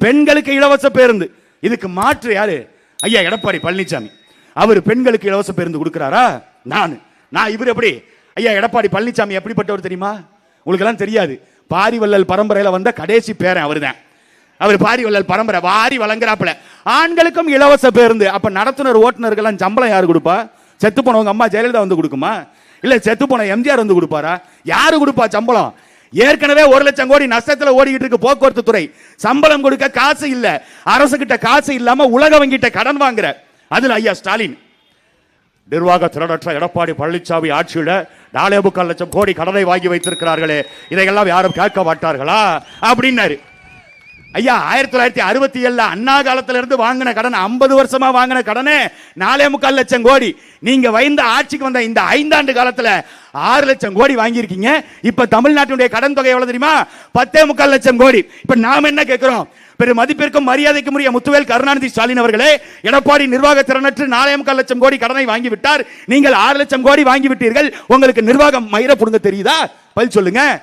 பெண்களுக்கு இலவச பேருந்து. இதுக்கு மாற்று யாரு? ஐயா எடப்பாடி பழனிசாமி. அவர் பெண்களுக்கு இலவச பேருந்து கொடுக்கிறாரா? நான் இவர் எப்படி? ஐயா எடப்பாடி பழனிசாமி எப்படிப்பட்டவர் தெரியுமா? உங்களுக்கு எல்லாம் தெரியாது. பாரிவள்ளல் பரம்பரையில வந்த கடைசி பேரன் அவர்தான். அவர் பாரிவள்ளல் பரம்பரை வாரி வழங்குறாப்புல. ஆண்களுக்கும் இலவச பேருந்து. அப்ப நடத்துனர் ஓட்டுநர்கள் சம்பளம் யாரு கொடுப்பா? செத்து போனவங்க அம்மா ஜெயலலிதா வந்து கொடுக்குமா? இல்ல செத்து போன எம்ஜிஆர் வந்து கொடுப்பாரா? யாரு கொடுப்பா சம்பளம்? ஏற்கனவே 1 லட்சம் கோடி நஷ்டத்துல ஓடிக்கிட்டு இருக்கு போக்குவரத்து துறை. சம்பளம் கொடுக்க காசு இல்ல. அரசு கிட்ட காசு இல்லாம உலக வங்கிட்ட கடன் வாங்குற. அதுல ஐயா ஸ்டாலின் நிர்வாக திறனற்ற எடப்பாடி பழனிசாமி ஆட்சியில 4.25 லட்சம் கோடி கடனை வாங்கி வைத்திருக்கிறார்களே, இதையெல்லாம் யாரும் கேட்க மாட்டார்களா அப்படின்னாரு. ஐயா 1967 அண்ணா காலத்துல இருந்து வாங்கின கடன், 50 வருஷமா வாங்கின கடனே 4.25 லட்சம் கோடி. நீங்க வைந்த ஆட்சிக்கு வந்த இந்த 5 ஆண்டு காலத்துல 6 லட்சம் கோடி வாங்கி இருக்கீங்க. இப்ப தமிழ்நாட்டினுடைய கடன் தொகை எவ்வளவு தெரியுமா? 10.25 லட்சம் கோடி. இப்ப நாம என்ன கேட்கிறோம்? பெரும் மதிப்பிற்கும் மரியாதைக்கும் உரிய முத்துவேல் கருணாநிதி ஸ்டாலின் அவர்களே, எடப்பாடி நிர்வாக திறனற்று 4.25 லட்சம் கோடி கடனை வாங்கி விட்டார். நீங்கள் 6 லட்சம் கோடி வாங்கி விட்டீர்கள். உங்களுக்கு நிர்வாகம் மயிர புடுங்க தெரியுதா? பதில் சொல்லுங்க.